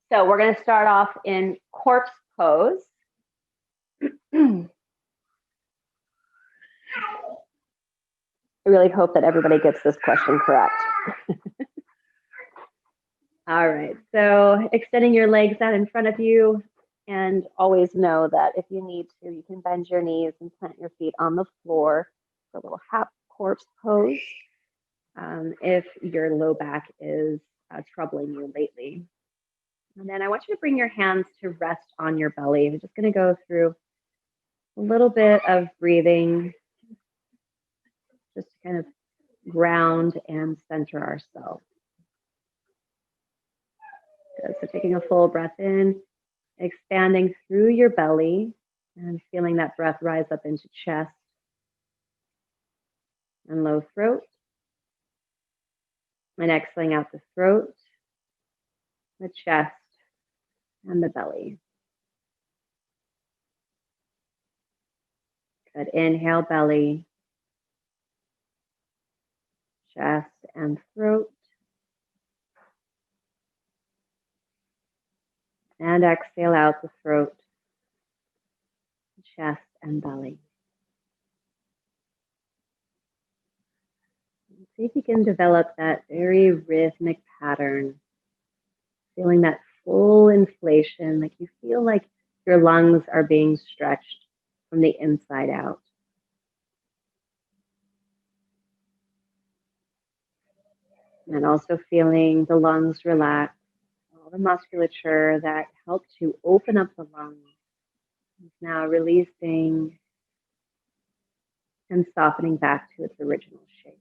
So we're going to start off in corpse pose. I really hope that everybody gets this question correct. All right, so extending your legs out in front of you, and always know that if you need to, you can bend your knees and plant your feet on the floor for a little half corpse pose if your low back is troubling you lately. And then I want you to bring your hands to rest on your belly. We're just going to go through a little bit of breathing, just to kind of ground and center ourselves. Good. So taking a full breath in, expanding through your belly, and feeling that breath rise up into chest and low throat. And exhaling out the throat, the chest, and the belly. Good. Inhale, belly, chest, and throat. And exhale out the throat, chest, and belly. See if you can develop that very rhythmic pattern, feeling that full inflation, like you feel like your lungs are being stretched from the inside out. And also feeling the lungs relax, all the musculature that helped to open up the lungs is now releasing and softening back to its original shape.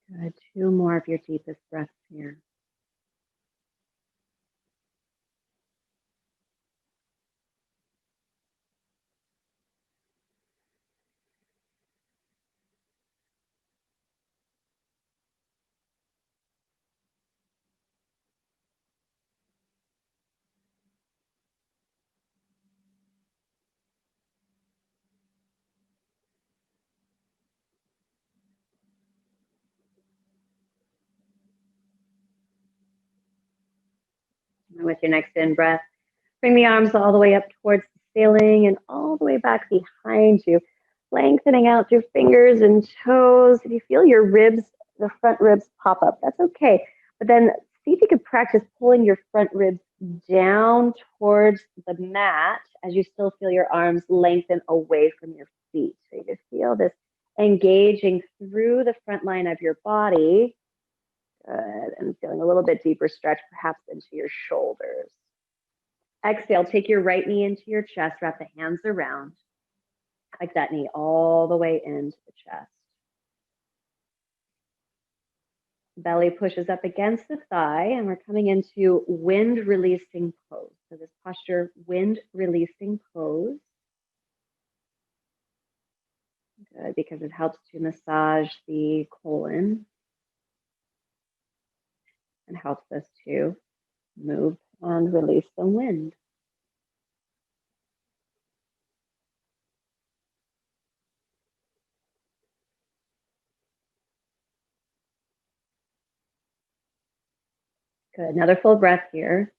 Good. 2 more of your deepest breaths here. And with your next in breath, bring the arms all the way up towards the ceiling and all the way back behind you, lengthening out your fingers and toes. If you feel your ribs, the front ribs pop up, that's okay. But then see if you can practice pulling your front ribs down towards the mat as you still feel your arms lengthen away from your feet. So you just feel this engaging through the front line of your body. Good. And feeling a little bit deeper stretch, perhaps into your shoulders. Exhale, take your right knee into your chest, wrap the hands around. Like that knee all the way into the chest. Belly pushes up against the thigh, and we're coming into wind releasing pose. So this posture, wind releasing pose. Good, because it helps to massage the colon and helps us to move and release some wind. Good, another full breath here.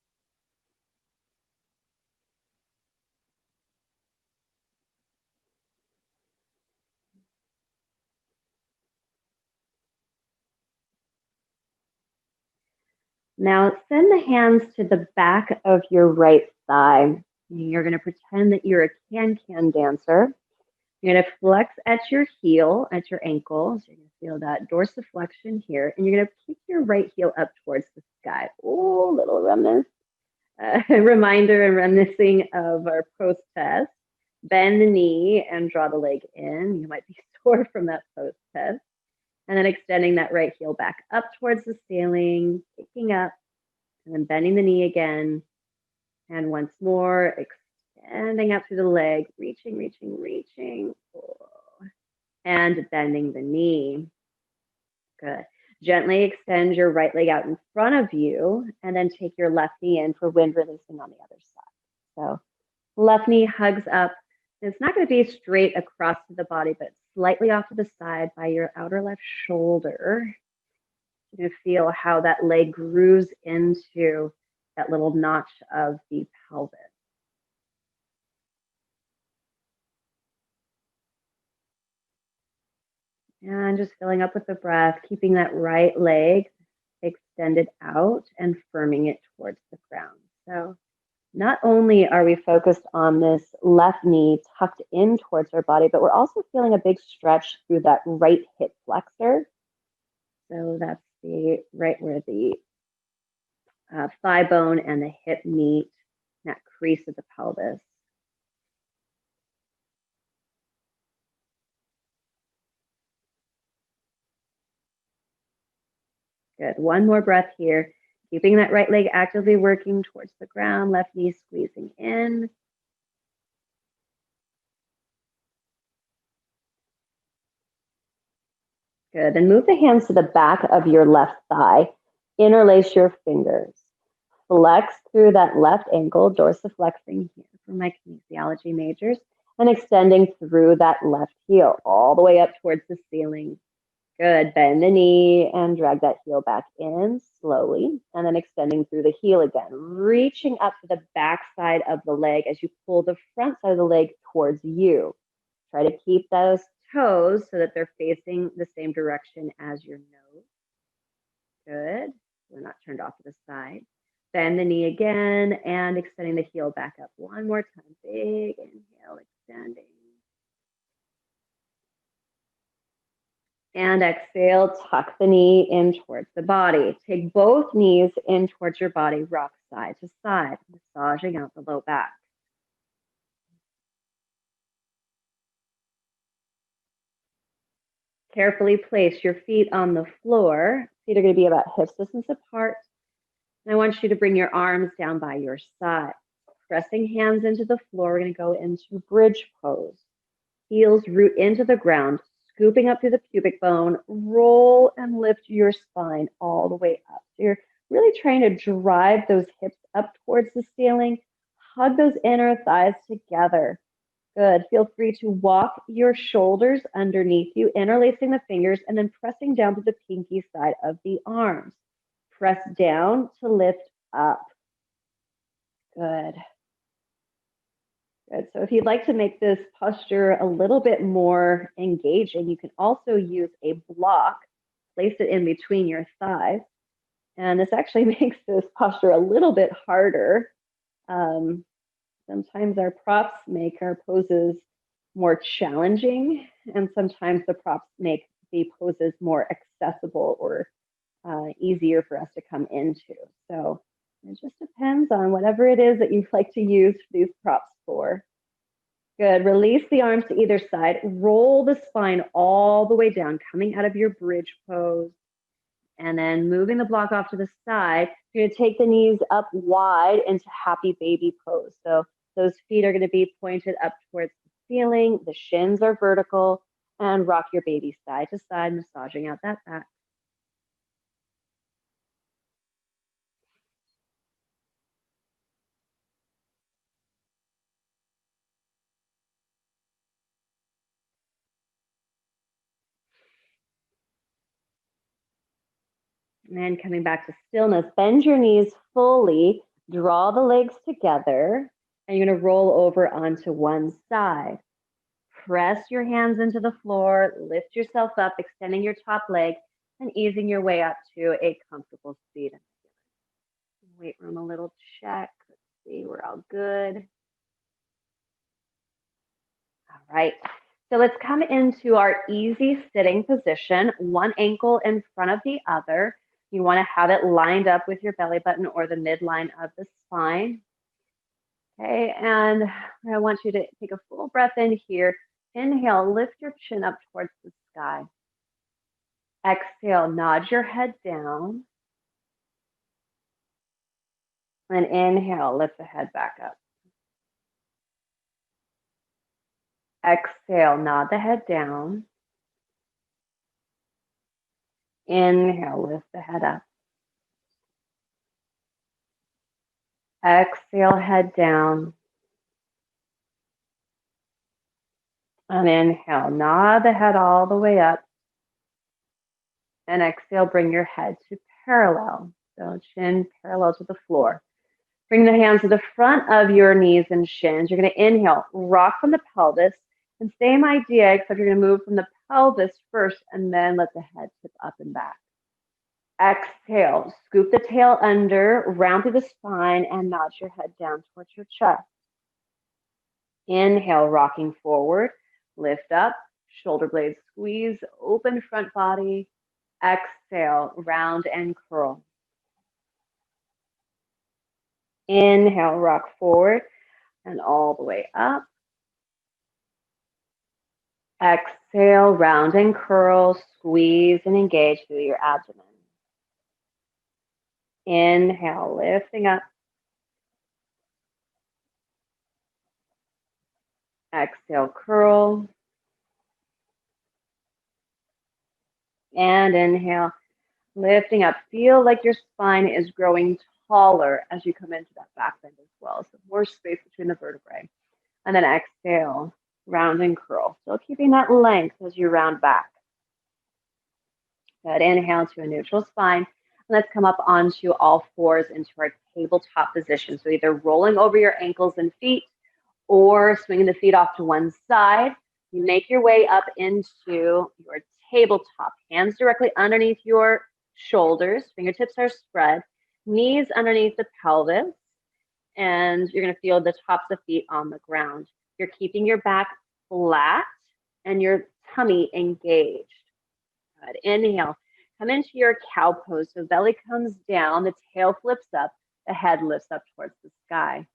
Now send the hands to the back of your right thigh. You're going to pretend that you're a can-can dancer. You're going to flex at your heel, at your ankle. So you're going to feel that dorsiflexion here. And you're going to kick your right heel up towards the sky. Oh, little reminder and reminiscing of our post test. Bend the knee and draw the leg in. You might be sore from that post test. And then extending that right heel back up towards the ceiling, picking up, and then bending the knee again. And once more, extending up through the leg, reaching, reaching, reaching. And bending the knee. Good. Gently extend your right leg out in front of you, and then take your left knee in for wind releasing on the other side. So left knee hugs up. It's not going to be straight across to the body, but slightly off to the side by your outer left shoulder. You're going to feel how that leg grooves into that little notch of the pelvis. And just filling up with the breath, keeping that right leg extended out and firming it towards the ground. So not only are we focused on this left knee tucked in towards our body, but we're also feeling a big stretch through that right hip flexor. So that's the right where the thigh bone and the hip meet, that crease of the pelvis. Good. One more breath here. Keeping that right leg actively working towards the ground, left knee squeezing in. Good. Then move the hands to the back of your left thigh. Interlace your fingers. Flex through that left ankle, dorsiflexing here for my kinesiology majors, and extending through that left heel all the way up towards the ceiling. Good. Bend the knee and drag that heel back in slowly, and then extending through the heel again, reaching up to the back side of the leg as you pull the front side of the leg towards you. Try to keep those toes so that they're facing the same direction as your nose. Good. We're not turned off to the side. Bend the knee again and extending the heel back up. One more time. Big inhale, extending. And exhale, tuck the knee in towards the body. Take both knees in towards your body, rock side to side, massaging out the low back. Carefully place your feet on the floor. Feet are going to be about hip distance apart. And I want you to bring your arms down by your side. Pressing hands into the floor, we're going to go into bridge pose. Heels root into the ground, scooping up through the pubic bone. Roll and lift your spine all the way up. So you're really trying to drive those hips up towards the ceiling. Hug those inner thighs together. Good. Feel free to walk your shoulders underneath you, interlacing the fingers, and then pressing down to the pinky side of the arms. Press down to lift up. Good. Good. So if you'd like to make this posture a little bit more engaging, you can also use a block, place it in between your thighs. And this actually makes this posture a little bit harder. Sometimes our props make our poses more challenging, and sometimes the props make the poses more accessible or easier for us to come into. So it just depends on whatever it is that you like to use these props for. Good. Release the arms to either side. Roll the spine all the way down, coming out of your bridge pose. And then moving the block off to the side, you're going to take the knees up wide into happy baby pose. So those feet are going to be pointed up towards the ceiling. The shins are vertical, and rock your baby side to side, massaging out that back. And then coming back to stillness, bend your knees fully, draw the legs together, and you're going to roll over onto one side. Press your hands into the floor, lift yourself up, extending your top leg, and easing your way up to a comfortable seat. Weight room, a little check. Let's see, we're all good. All right. So let's come into our easy sitting position, one ankle in front of the other. You want to have it lined up with your belly button or the midline of the spine. Okay, and I want you to take a full breath in here. Inhale, lift your chin up towards the sky. Exhale, nod your head down. And inhale, lift the head back up. Exhale, nod the head down. Inhale, lift the head up. Exhale, head down. And inhale, nod the head all the way up. And exhale, bring your head to parallel. So chin parallel to the floor. Bring the hands to the front of your knees and shins. You're going to inhale, rock from the pelvis. And same idea, except you're going to move from the pelvis first and then let the head tip up and back. Exhale, scoop the tail under, round through the spine, and nod your head down towards your chest. Inhale, rocking forward, lift up, shoulder blades squeeze, open front body. Exhale, round and curl. Inhale, rock forward and all the way up. Exhale, round and curl, squeeze and engage through your abdomen. Inhale, lifting up. Exhale, curl. And inhale, lifting up. Feel like your spine is growing taller as you come into that back bend as well. So more space between the vertebrae. And then exhale, round and curl. Still keeping that length as you round back. Good. Inhale to a neutral spine. Let's come up onto all fours into our tabletop position. So either rolling over your ankles and feet or swinging the feet off to one side. You make your way up into your tabletop. Hands directly underneath your shoulders. Fingertips are spread. Knees underneath the pelvis. And you're going to feel the tops of feet on the ground. You're keeping your back flat and your tummy engaged. Good. Inhale. Come into your cow pose. So belly comes down, the tail flips up, the head lifts up towards the sky.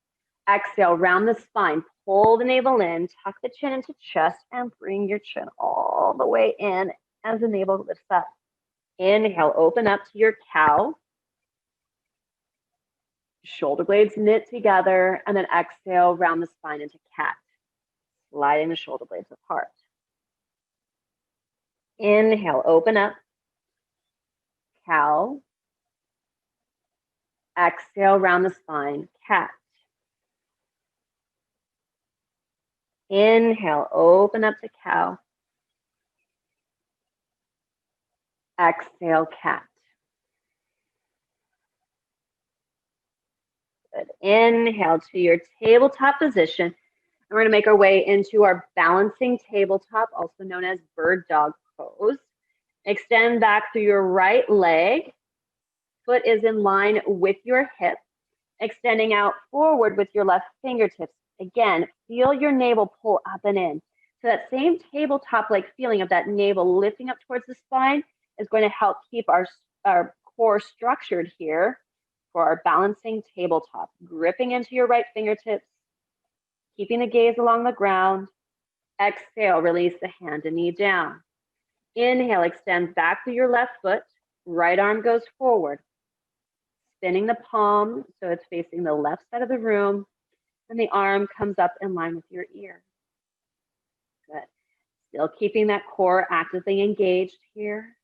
Exhale, round the spine, pull the navel in, tuck the chin into chest, and bring your chin all the way in as the navel lifts up. Inhale, open up to your cow. Shoulder blades knit together, and then exhale, round the spine into cat, sliding the shoulder blades apart. Inhale, open up, cow. Exhale, round the spine, cat. Inhale, open up to cow. Exhale, cat. Good. Inhale to your tabletop position. And we're going to make our way into our balancing tabletop, also known as bird dog pose. Extend back through your right leg. Foot is in line with your hip. Extending out forward with your left fingertips. Again, feel your navel pull up and in. So that same tabletop-like feeling of that navel lifting up towards the spine is going to help keep our core structured here for our balancing tabletop. Gripping into your right fingertips, keeping the gaze along the ground. Exhale, release the hand and knee down. Inhale, extend back through your left foot. Right arm goes forward. Spinning the palm so it's facing the left side of the room, and the arm comes up in line with your ear. Good. Still keeping that core actively engaged here.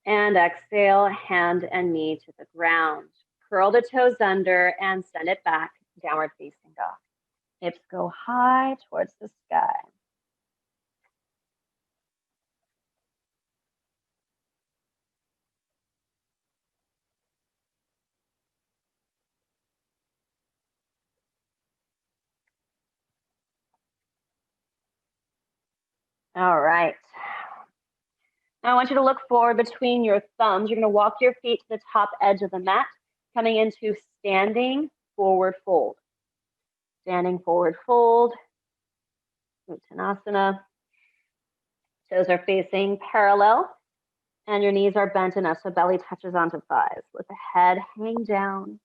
And exhale, hand and knee to the ground. Curl the toes under and send it back, downward facing dog. Hips go high towards the sky. All right. Now I want you to look forward between your thumbs. You're going to walk your feet to the top edge of the mat, coming into standing forward fold. Standing forward fold, Uttanasana. Toes are facing parallel, and your knees are bent enough so belly touches onto thighs. Let the head hang down.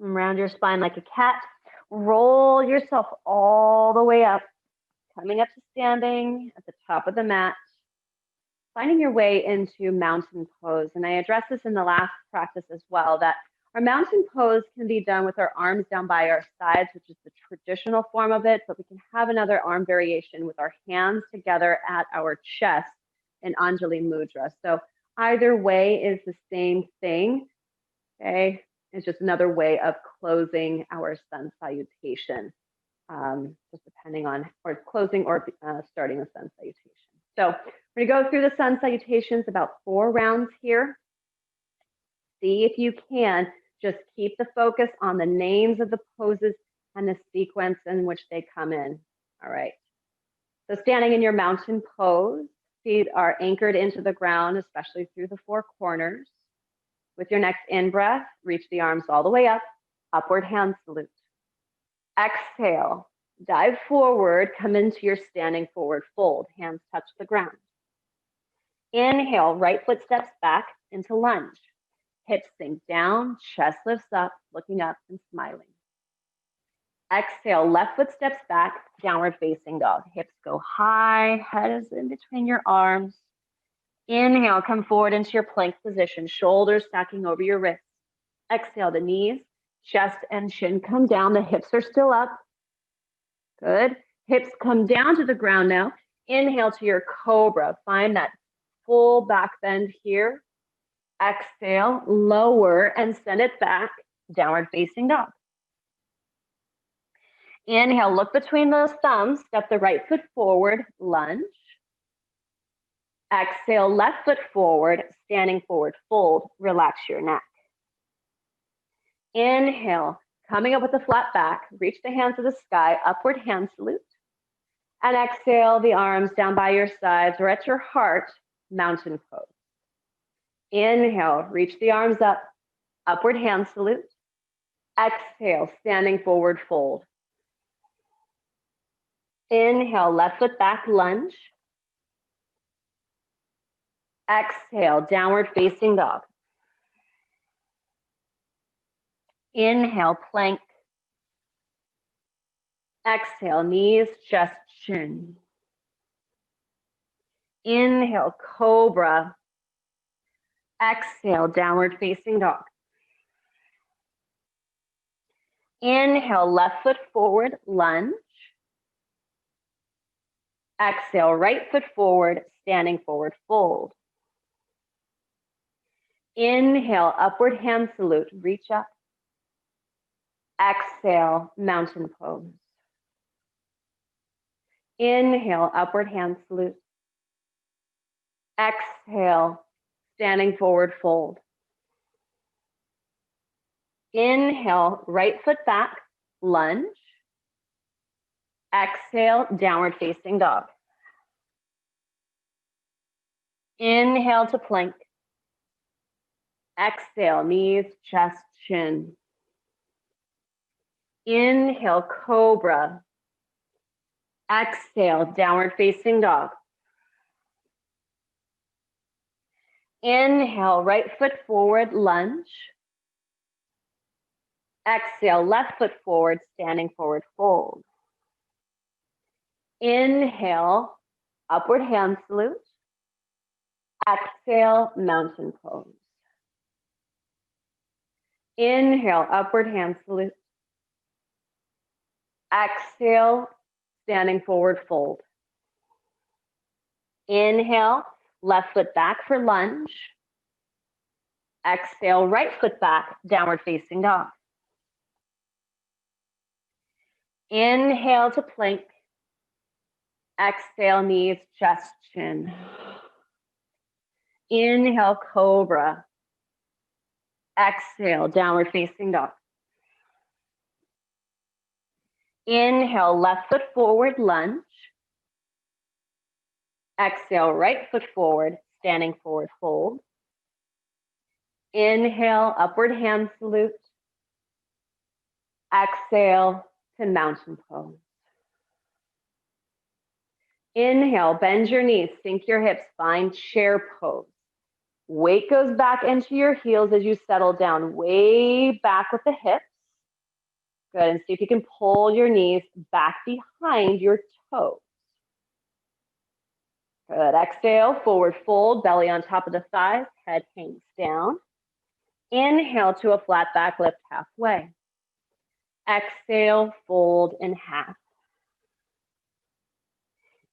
Around your spine like a cat. Roll yourself all the way up, coming up to standing at the top of the mat, finding your way into mountain pose. And I addressed this in the last practice as well, that our mountain pose can be done with our arms down by our sides, which is the traditional form of it, but we can have another arm variation with our hands together at our chest in Anjali Mudra. So either way is the same thing, okay? It's just another way of closing our sun salutation, just depending on, or closing or starting a sun salutation. So we're going to go through the sun salutations, about 4 rounds here. See if you can just keep the focus on the names of the poses and the sequence in which they come in. All right. So standing in your mountain pose, feet are anchored into the ground, especially through the 4 corners. With your next in-breath, reach the arms all the way up, upward hand salute. Exhale, dive forward, come into your standing forward fold, hands touch the ground. Inhale, right foot steps back into lunge. Hips sink down, chest lifts up, looking up and smiling. Exhale, left foot steps back, downward facing dog. Hips go high, head is in between your arms. Inhale, come forward into your plank position, shoulders stacking over your wrists. Exhale, the knees, chest and chin come down, the hips are still up. Good. Hips come down to the ground now. Inhale to your cobra. Find that full back bend here. Exhale, lower and send it back, downward facing dog. Inhale, look between those thumbs, step the right foot forward, lunge. Exhale, left foot forward, standing forward fold, relax your neck. Inhale, coming up with a flat back, reach the hands to the sky, upward hand salute. And exhale, the arms down by your sides or at your heart, mountain pose. Inhale, reach the arms up, upward hand salute. Exhale, standing forward fold. Inhale, left foot back, lunge. Exhale, downward facing dog. Inhale, plank. Exhale, knees, chest, chin. Inhale, cobra. Exhale, downward facing dog. Inhale, left foot forward, lunge. Exhale, right foot forward, standing forward, fold. Inhale, upward hand salute, reach up. Exhale, mountain pose. Inhale, upward hand salute. Exhale, standing forward fold. Inhale, right foot back, lunge. Exhale, downward facing dog. Inhale to plank. Exhale, knees, chest, chin. Inhale, cobra. Exhale, downward facing dog. Inhale, right foot forward, lunge. Exhale, left foot forward, standing forward, fold. Inhale, upward hand salute. Exhale, mountain pose. Inhale, upward hand salute. Exhale, standing forward fold. Inhale, left foot back for lunge. Exhale, right foot back, downward facing dog. Inhale to plank. Exhale, knees, chest, chin. Inhale, cobra. Exhale, downward facing dog. Inhale, left foot forward, lunge. Exhale, right foot forward, standing forward, fold. Inhale, upward hand salute. Exhale to mountain pose. Inhale, bend your knees, sink your hips, find chair pose. Weight goes back into your heels as you settle down way back with the hips. Good, and see if you can pull your knees back behind your toes. Good, exhale, forward fold, belly on top of the thighs, head hangs down. Inhale to a flat back, lift halfway. Exhale, fold in half.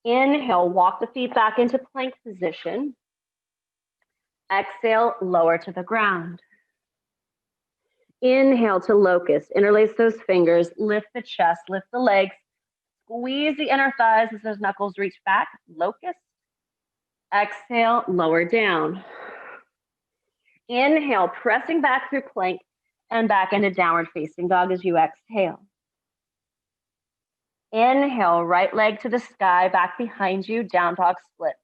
Inhale, walk the feet back into plank position. Exhale, lower to the ground. Inhale to locust, interlace those fingers, lift the chest, lift the legs, squeeze the inner thighs as those knuckles reach back, locust. Exhale, lower down. Inhale, pressing back through plank and back into downward facing dog as you exhale. Inhale, right leg to the sky, back behind you, down dog splits.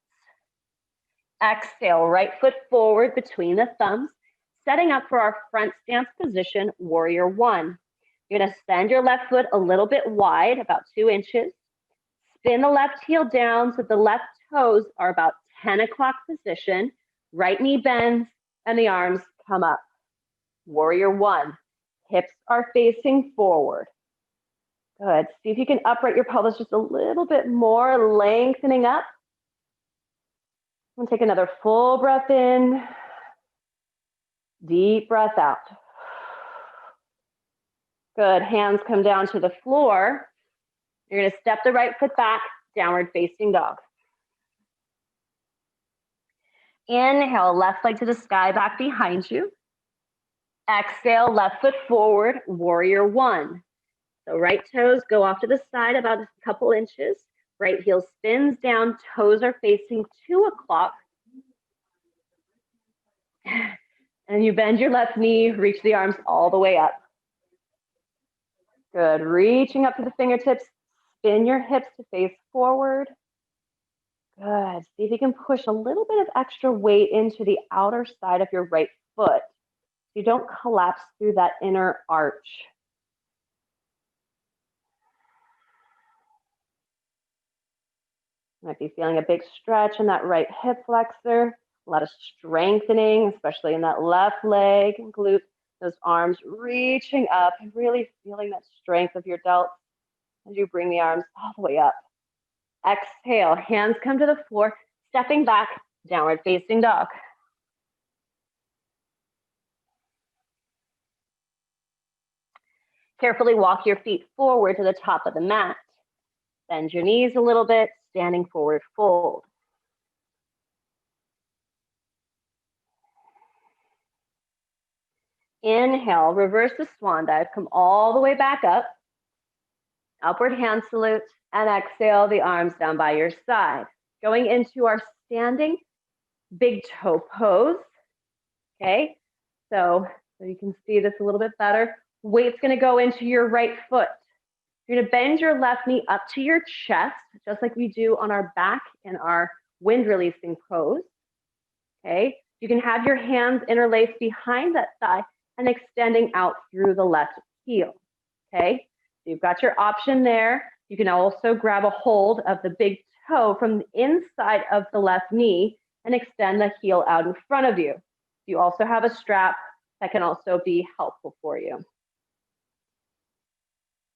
Exhale, right foot forward between the thumbs, setting up for our front stance position, warrior one. You're gonna send your left foot a little bit wide, about 2 inches. Spin the left heel down so the left toes are about 10 o'clock position. Right knee bends and the arms come up. Warrior one, hips are facing forward. Good, see if you can upright your pelvis just a little bit more, lengthening up. And take another full breath in, deep breath out. Good, hands come down to the floor. You're gonna step the right foot back, downward facing dog. Inhale, left leg to the sky, back behind you. Exhale, left foot forward, warrior one. So right toes go off to the side about a couple inches. Right heel spins down, toes are facing 2 o'clock. And you bend your left knee, reach the arms all the way up. Good, reaching up to the fingertips, spin your hips to face forward. Good, see if you can push a little bit of extra weight into the outer side of your right foot so you don't collapse through that inner arch. You might be feeling a big stretch in that right hip flexor, a lot of strengthening, especially in that left leg and glute, those arms reaching up and really feeling that strength of your delts as you bring the arms all the way up. Exhale, hands come to the floor, stepping back, downward facing dog. Carefully walk your feet forward to the top of the mat. Bend your knees a little bit, standing forward fold. Inhale, reverse the swan dive, come all the way back up. Upward hand salute, and exhale, the arms down by your side. Going into our standing big toe pose, okay? So you can see this a little bit better. Weight's gonna go into your right foot. You're gonna bend your left knee up to your chest, just like we do on our back in our wind releasing pose, okay? You can have your hands interlaced behind that thigh and extending out through the left heel, okay? So you've got your option there. You can also grab a hold of the big toe from the inside of the left knee and extend the heel out in front of you. You also have a strap that can also be helpful for you.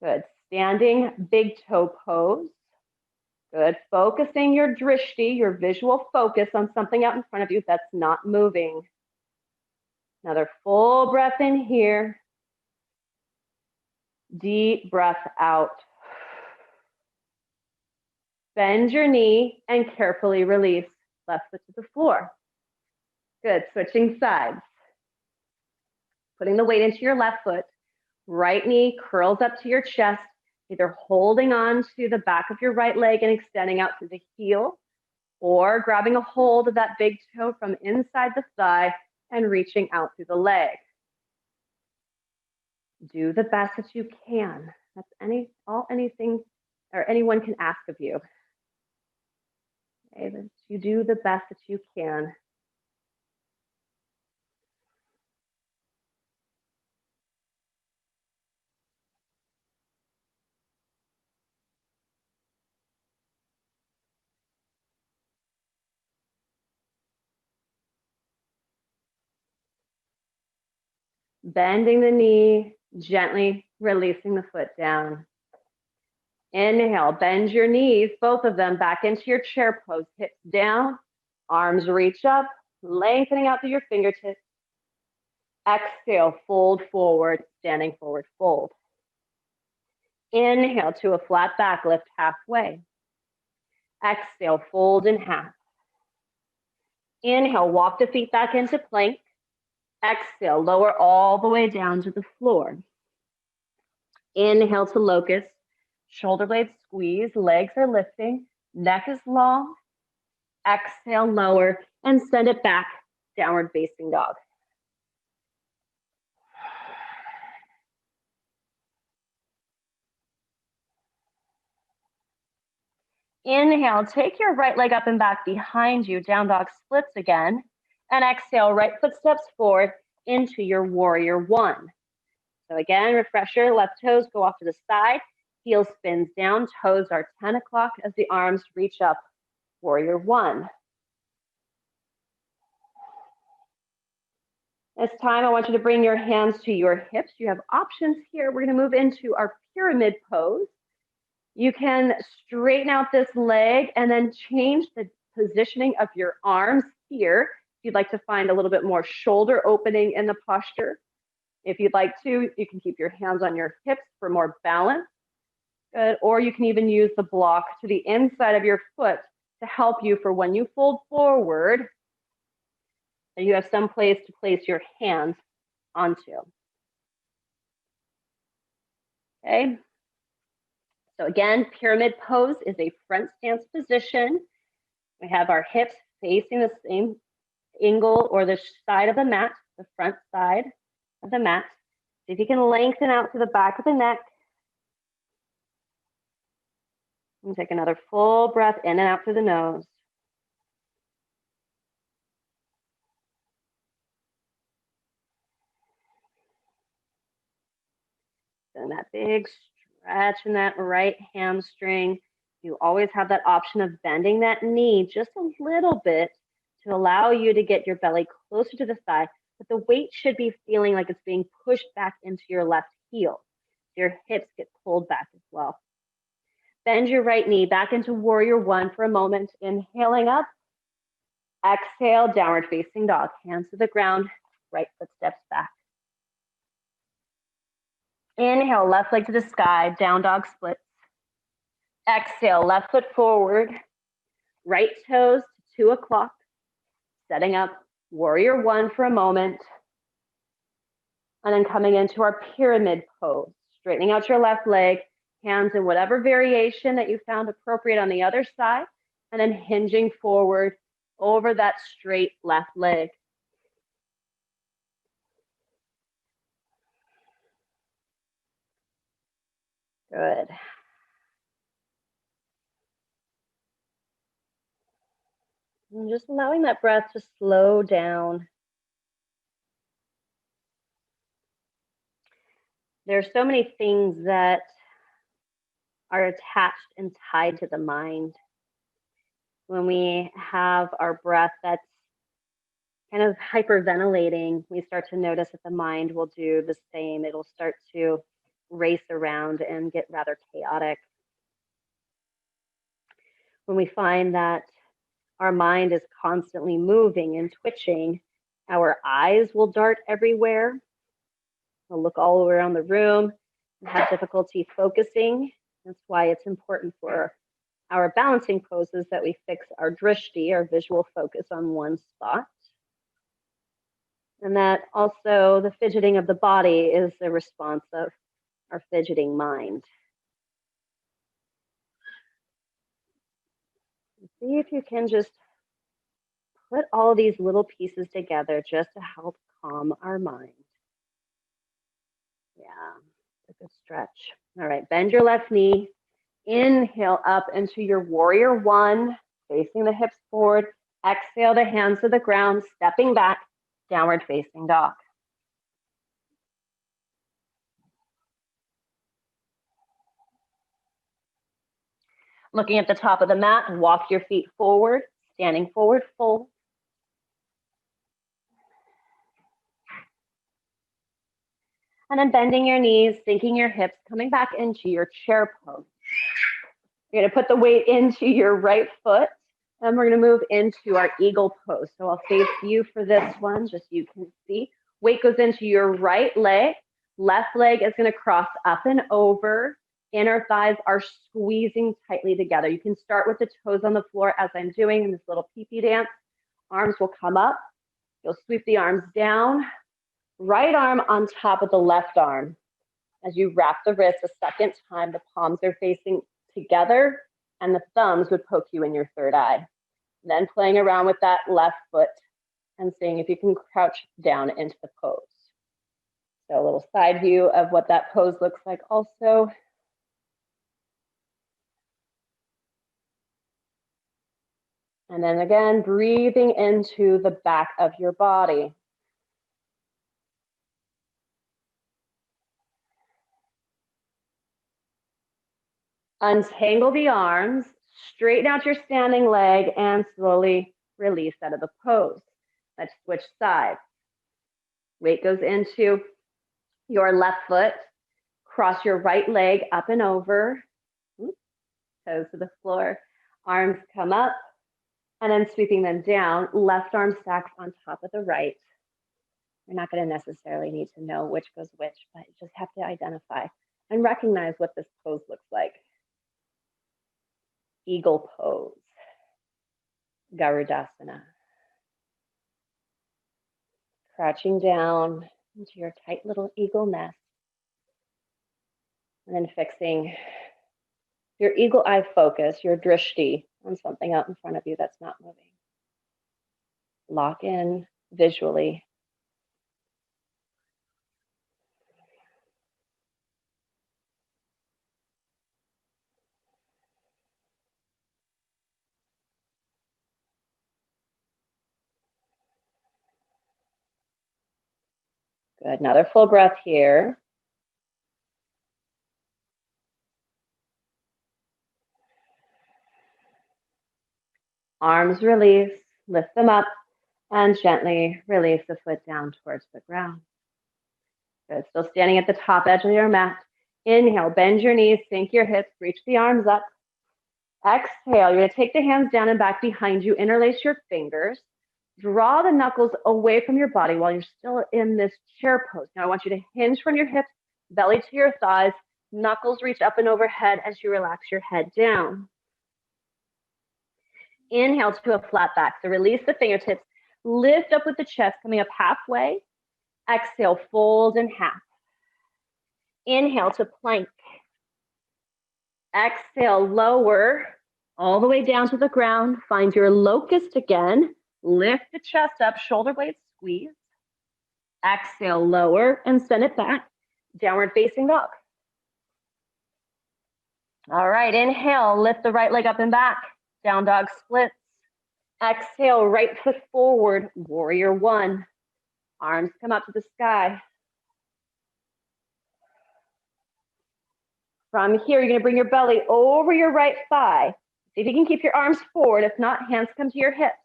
Good, standing big toe pose. Good, focusing your drishti, your visual focus on something out in front of you that's not moving. Another full breath in here. Deep breath out. Bend your knee and carefully release. Left foot to the floor. Good, switching sides. Putting the weight into your left foot. Right knee curls up to your chest, either holding on to the back of your right leg and extending out through the heel, or grabbing a hold of that big toe from inside the thigh and reaching out through the leg. Do the best that you can. That's anything or anyone can ask of you. Okay, that you do the best that you can. Bending the knee, Gently releasing the foot down. Inhale, bend your knees, both of them back into your chair pose. Hips down, arms reach up, lengthening out through your fingertips. Exhale, fold forward, standing forward fold. Inhale to a flat back, lift halfway. Exhale, fold in half. Inhale, walk the feet back into plank. Exhale, lower all the way down to the floor. Inhale to locust. Shoulder blades squeeze, legs are lifting, neck is long. Exhale, lower, and send it back, downward facing dog. Inhale, take your right leg up and back behind you, down dog splits again. And exhale, right foot steps forward into your warrior one. So again, refresher, left toes go off to the side, heel spins down, toes are 10 o'clock as the arms reach up, warrior one. This time, I want you to bring your hands to your hips. You have options here. We're gonna move into our pyramid pose. You can straighten out this leg and then change the positioning of your arms here. If you'd like to find a little bit more shoulder opening in the posture. If you'd like to, you can keep your hands on your hips for more balance. Good. Or you can even use the block to the inside of your foot to help you for when you fold forward, that you have some place to place your hands onto. Okay. So again, pyramid pose is a front stance position. We have our hips facing the same angle or the side of the mat, the front side of the mat. See if you can lengthen out to the back of the neck. And take another full breath in and out through the nose. And that big stretch in that right hamstring. You always have that option of bending that knee just a little bit to allow you to get your belly closer to the thigh, but the weight should be feeling like it's being pushed back into your left heel. Your hips get pulled back as well. Bend your right knee back into warrior one for a moment, inhaling up. Exhale, downward facing dog, hands to the ground, right foot steps back. Inhale, left leg to the sky, down dog splits. Exhale, left foot forward, right toes to 2 o'clock, setting up warrior one for a moment. And then coming into our pyramid pose, straightening out your left leg, hands in whatever variation that you found appropriate on the other side, and then hinging forward over that straight left leg. Good. And just allowing that breath to slow down. There's so many things that are attached and tied to the mind. When we have our breath that's kind of hyperventilating, we start to notice that the mind will do the same. It'll start to race around and get rather chaotic. When we find that our mind is constantly moving and twitching, our eyes will dart everywhere. We'll look all around the room and have difficulty focusing. That's why it's important for our balancing poses that we fix our drishti, our visual focus, on one spot. And that also the fidgeting of the body is a response of our fidgeting mind. See if you can just put all these little pieces together just to help calm our mind. Yeah, a good stretch. All right, bend your left knee. Inhale up into your warrior one, facing the hips forward. Exhale the hands to the ground, stepping back, downward facing dog. Looking at the top of the mat, walk your feet forward, standing forward fold. And then bending your knees, sinking your hips, coming back into your chair pose. You're gonna put the weight into your right foot, and we're gonna move into our eagle pose. So I'll face you for this one, just so you can see. Weight goes into your right leg. Left leg is gonna cross up and over. Inner thighs are squeezing tightly together. You can start with the toes on the floor as I'm doing in this little pee-pee dance. Arms will come up. You'll sweep the arms down. Right arm on top of the left arm. As you wrap the wrist a second time, the palms are facing together and the thumbs would poke you in your third eye. Then playing around with that left foot and seeing if you can crouch down into the pose. So a little side view of what that pose looks like also. And then again, breathing into the back of your body. Untangle the arms, straighten out your standing leg, and slowly release out of the pose. Let's switch sides. Weight goes into your left foot. Cross your right leg up and over. Toes to the floor. Arms come up. And then sweeping them down. Left arm stacks on top of the right. You're not going to necessarily need to know which goes which, but you just have to identify and recognize what this pose looks like. Eagle pose, Garudasana. Crouching down into your tight little eagle nest. And then fixing your eagle eye focus, your drishti, on something out in front of you that's not moving. Lock in visually. Good, another full breath here. Arms release, lift them up, and gently release the foot down towards the ground. Good, still standing at the top edge of your mat. Inhale, bend your knees, sink your hips, reach the arms up. Exhale, you're gonna take the hands down and back behind you, interlace your fingers. Draw the knuckles away from your body while you're still in this chair pose. Now I want you to hinge from your hips, belly to your thighs, knuckles reach up and overhead as you relax your head down. Inhale to a flat back. So release the fingertips, lift up with the chest, coming up halfway. Exhale, fold in half. Inhale to plank. Exhale, lower all the way down to the ground. Find your locust again. Lift the chest up, shoulder blades squeeze. Exhale, lower and send it back. Downward facing dog. All right, inhale, lift the right leg up and back. Down dog splits. Exhale, right foot forward, warrior one. Arms come up to the sky. From here, you're gonna bring your belly over your right thigh. See if you can keep your arms forward. If not, hands come to your hips.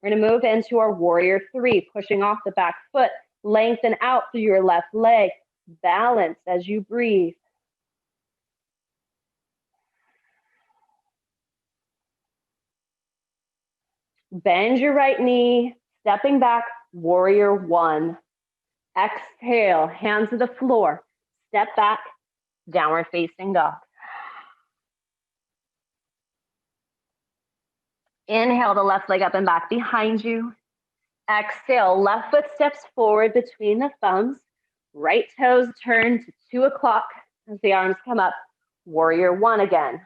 We're gonna move into our warrior three, pushing off the back foot, lengthen out through your left leg. Balance as you breathe. Bend your right knee, stepping back, warrior one. Exhale, hands to the floor. Step back, downward facing dog. Inhale the left leg up and back behind you. Exhale, left foot steps forward between the thumbs. Right toes turn to 2 o'clock as the arms come up. Warrior one again.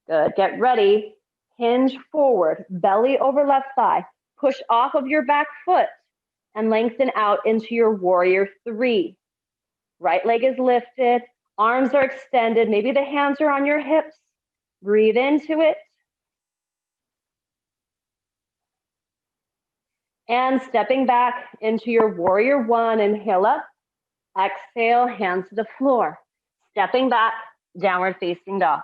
Good, get ready. Hinge forward, belly over left thigh. Push off of your back foot and lengthen out into your warrior three. Right leg is lifted, arms are extended. Maybe the hands are on your hips. Breathe into it. And stepping back into your warrior one, inhale up. Exhale, hands to the floor. Stepping back, downward facing dog.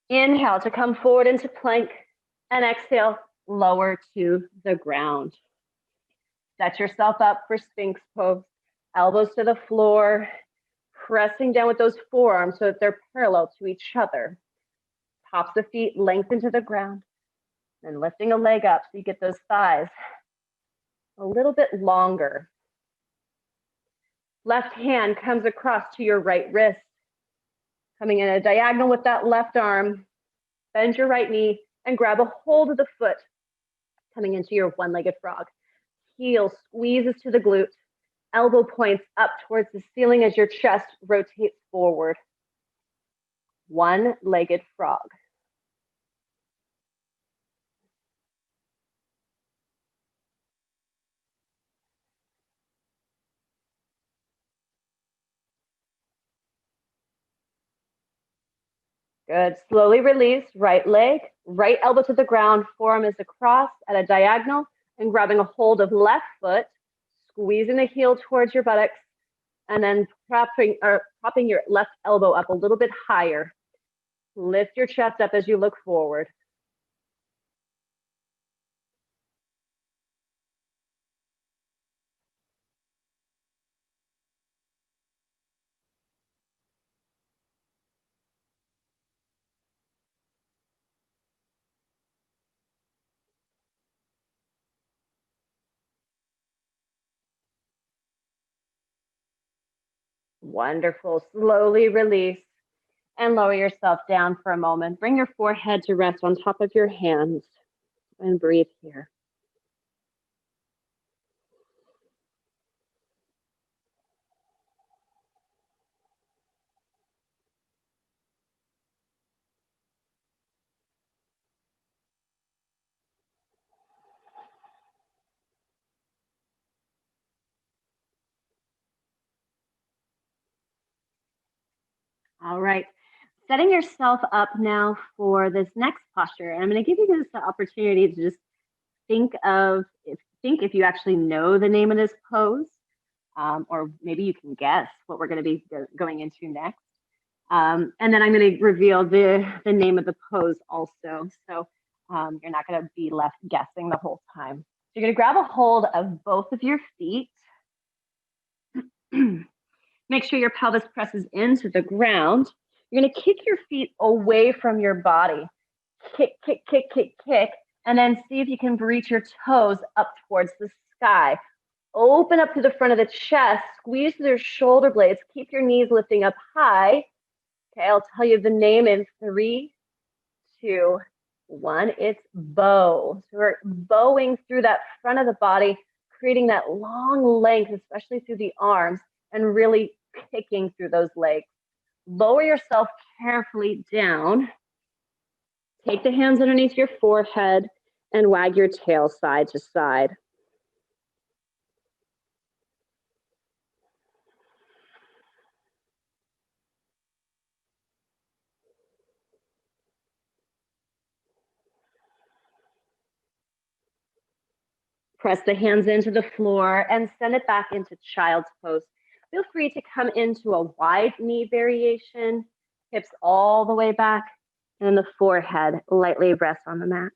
Inhale to come forward into plank, and exhale, lower to the ground. Set yourself up for Sphinx Pose. Elbows to the floor, pressing down with those forearms so that they're parallel to each other. Tops of feet lengthen to the ground, and lifting a leg up so you get those thighs a little bit longer. Left hand comes across to your right wrist, coming in a diagonal with that left arm. Bend your right knee and grab a hold of the foot, coming into your one-legged frog. Heel squeezes to the glute, elbow points up towards the ceiling as your chest rotates forward. One-legged frog. Good. Slowly release, right leg, right elbow to the ground, forearm is across at a diagonal, and grabbing a hold of left foot, squeezing the heel towards your buttocks, and then propping your left elbow up a little bit higher. Lift your chest up as you look forward. Wonderful. Slowly release and lower yourself down for a moment. Bring your forehead to rest on top of your hands and breathe here. All right. Setting yourself up now for this next posture. And I'm going to give you guys the opportunity to just think if you actually know the name of this pose, or maybe you can guess what we're going to be going into next. And then I'm going to reveal the name of the pose also. So you're not going to be left guessing the whole time. So you're going to grab a hold of both of your feet. Make sure your pelvis presses into the ground. You're going to kick your feet away from your body. Kick, kick, kick, kick, kick. And then see if you can reach your toes up towards the sky. Open up to the front of the chest. Squeeze through your shoulder blades. Keep your knees lifting up high. Okay, I'll tell you the name in 3, 2, 1. It's bow. So we're bowing through that front of the body, creating that long length, especially through the arms, and really kicking through those legs. Lower yourself carefully down. Take the hands underneath your forehead and wag your tail side to side. Press the hands into the floor and send it back into child's pose. Feel free to come into a wide knee variation, hips all the way back, and the forehead lightly rests on the mat.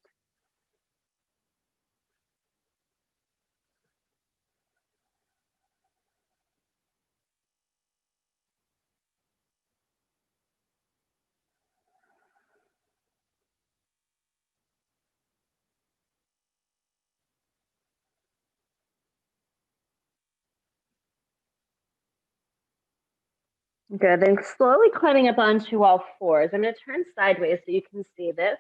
Good, then slowly climbing up onto all fours. I'm going to turn sideways so you can see this.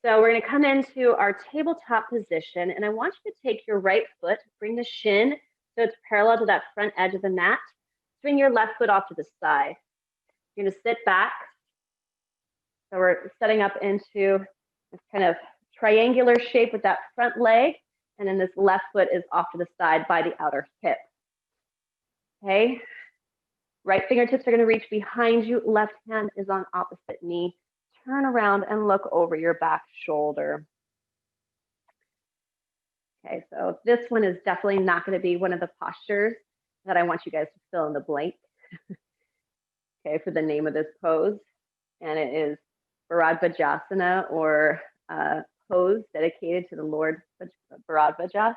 So we're going to come into our tabletop position, and I want you to take your right foot, bring the shin so it's parallel to that front edge of the mat. Swing your left foot off to the side. You're going to sit back. So we're setting up into this kind of triangular shape with that front leg, and then this left foot is off to the side by the outer hip. Okay. Right fingertips are going to reach behind you. Left hand is on opposite knee. Turn around and look over your back shoulder. Okay, so this one is definitely not going to be one of the postures that I want you guys to fill in the blank. Okay, for the name of this pose. And it is Bharadvajasana, or pose dedicated to the Lord Bharadvaja.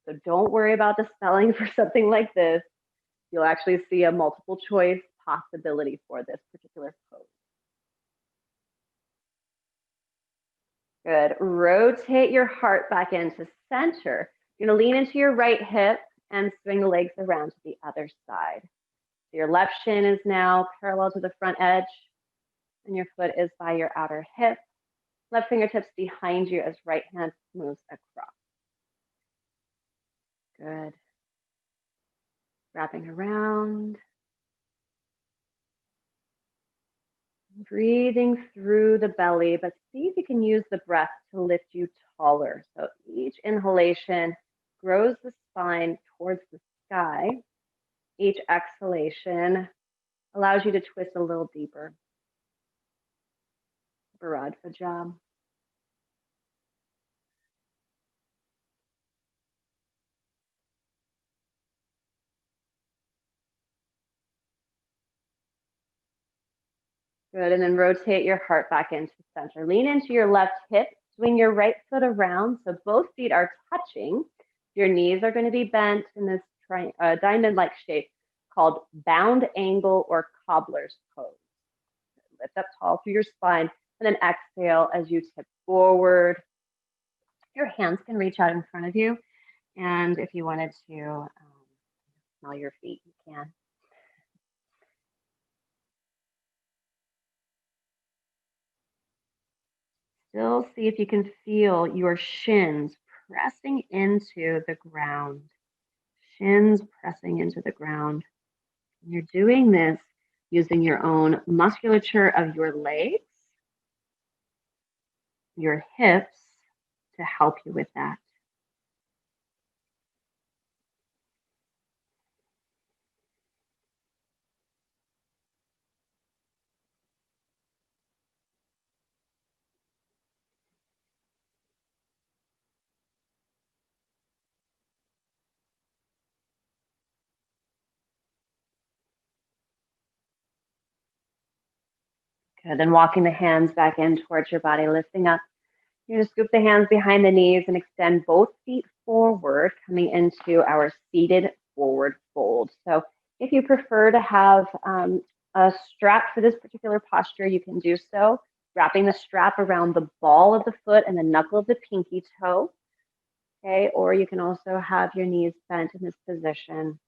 So don't worry about the spelling for something like this. You'll actually see a multiple choice possibility for this particular pose. Good. Rotate your heart back into center. You're going to lean into your right hip and swing the legs around to the other side. So your left shin is now parallel to the front edge, and your foot is by your outer hip. Left fingertips behind you as right hand moves across. Good. Wrapping around. Breathing through the belly, but see if you can use the breath to lift you taller. So each inhalation grows the spine towards the sky. Each exhalation allows you to twist a little deeper. Bharadvaja. Good, and then rotate your heart back into center. Lean into your left hip, swing your right foot around so both feet are touching. Your knees are going to be bent in this diamond-like shape called bound angle or cobbler's pose. Lift up tall through your spine, and then exhale as you tip forward. Your hands can reach out in front of you, and if you wanted to smell your feet, you can. Still see if you can feel your shins pressing into the ground. Shins pressing into the ground. And you're doing this using your own musculature of your legs, your hips to help you with that. Good. Then walking the hands back in towards your body, lifting up. You're going to scoop the hands behind the knees and extend both feet forward, coming into our seated forward fold. So if you prefer to have a strap for this particular posture, you can do so, wrapping the strap around the ball of the foot and the knuckle of the pinky toe. Okay, or you can also have your knees bent in this position.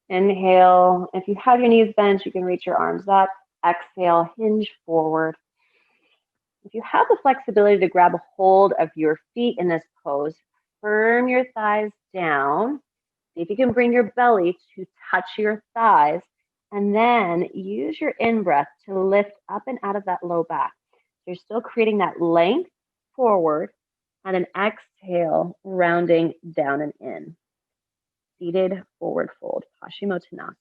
Inhale. If you have your knees bent, you can reach your arms up. Exhale, hinge forward. If you have the flexibility to grab a hold of your feet in this pose, firm your thighs down. See if you can bring your belly to touch your thighs, and then use your in-breath to lift up and out of that low back. So you're still creating that length forward, and an exhale, rounding down and in. Seated forward fold, Hashimotonasana.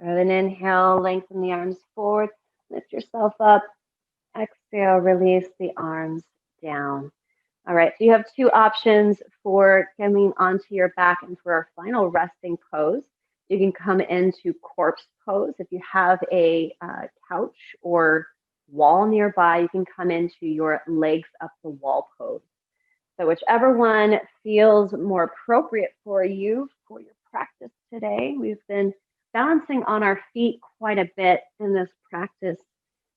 And then inhale, lengthen the arms forward, lift yourself up. Exhale, release the arms down. All right, so you have two options for coming onto your back, and for our final resting pose, you can come into corpse pose. If you have a couch or wall nearby, you can come into your legs up the wall pose. So whichever one feels more appropriate for you for your practice today. We've been balancing on our feet quite a bit in this practice.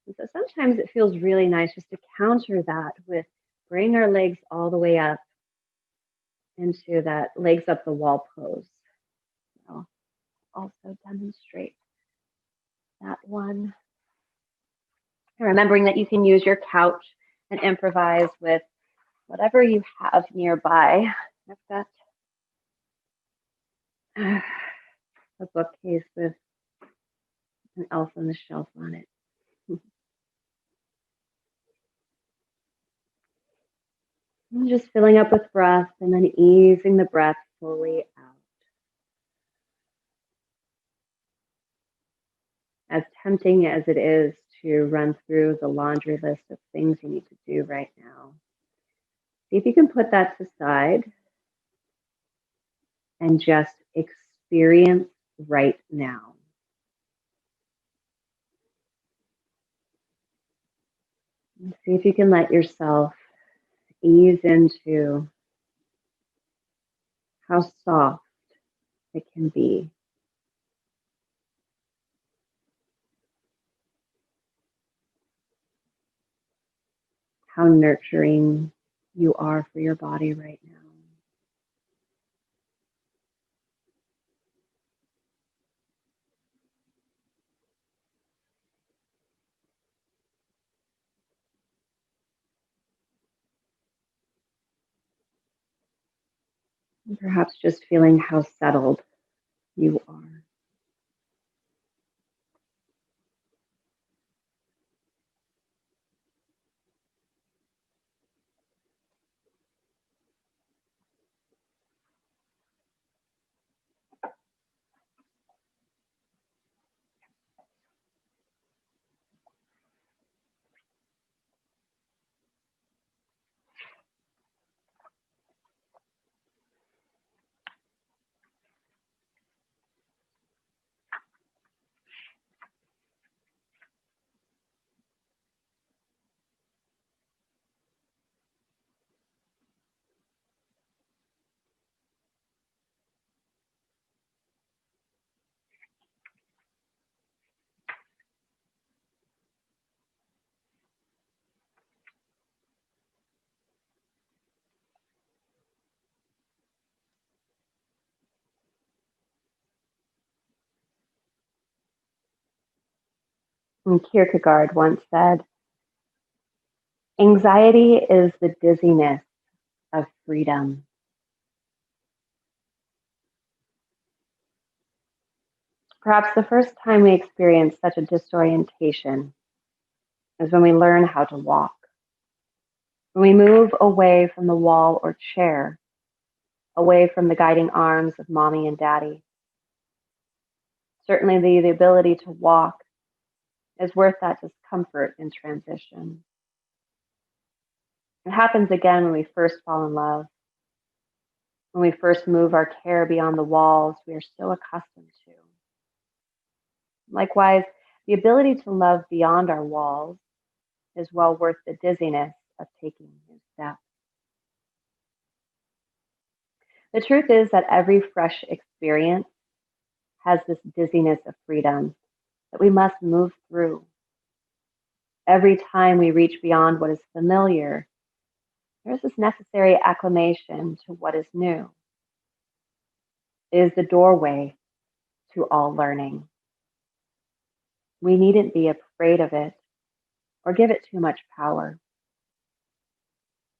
And so sometimes it feels really nice just to counter that with bring our legs all the way up into that legs up the wall pose. I'll also demonstrate that one. And remembering that you can use your couch and improvise with whatever you have nearby. I've got a bookcase with an elf on the shelf on it. And just filling up with breath and then easing the breath fully out. As tempting as it is to run through the laundry list of things you need to do right now, see if you can put that to side and just experience right now. And see if you can let yourself ease into how soft it can be. How nurturing you are for your body right now. And perhaps just feeling how settled you are. And Kierkegaard once said, anxiety is the dizziness of freedom. Perhaps the first time we experience such a disorientation is when we learn how to walk. When we move away from the wall or chair, away from the guiding arms of mommy and daddy. Certainly the ability to walk is worth that discomfort in transition. It happens again when we first fall in love, when we first move our care beyond the walls we are so accustomed to. Likewise, the ability to love beyond our walls is well worth the dizziness of taking new steps. The truth is that every fresh experience has this dizziness of freedom that we must move through. Every time we reach beyond what is familiar, there's this necessary acclimation to what is new. It is the doorway to all learning. We needn't be afraid of it or give it too much power.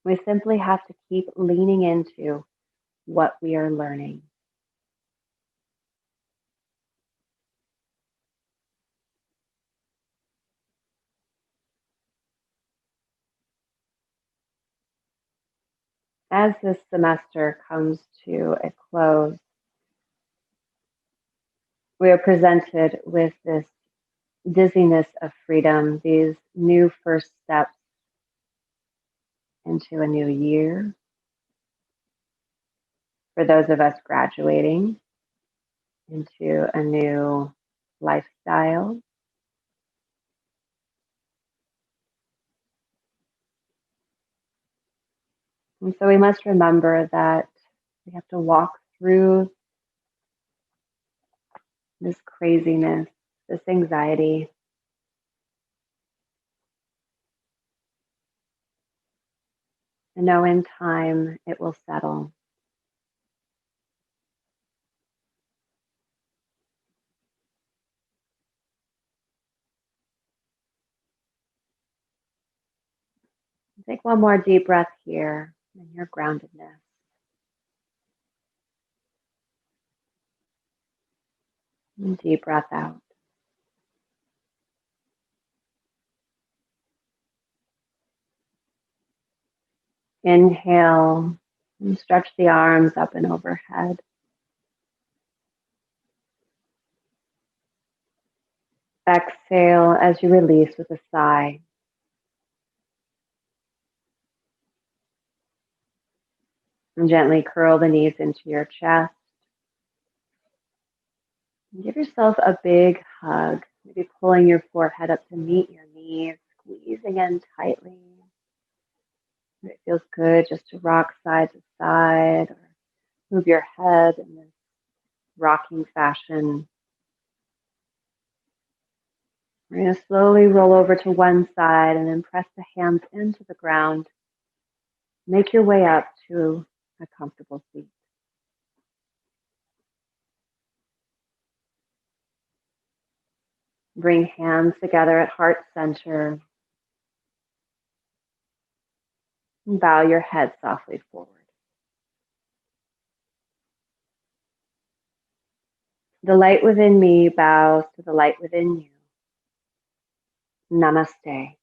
We simply have to keep leaning into what we are learning. As this semester comes to a close, we are presented with this dizziness of freedom, these new first steps into a new year. For those of us graduating into a new lifestyle. And so we must remember that we have to walk through this craziness, this anxiety, and know in time it will settle. Take one more deep breath here in your groundedness. And deep breath out. Inhale and stretch the arms up and overhead. Exhale as you release with a sigh. And gently curl the knees into your chest. And give yourself a big hug, maybe pulling your forehead up to meet your knees, squeezing in tightly. It feels good just to rock side to side or move your head in this rocking fashion. We're going to slowly roll over to one side and then press the hands into the ground. Make your way up to a comfortable seat. Bring hands together at heart center. And bow your head softly forward. The light within me bows to the light within you. Namaste.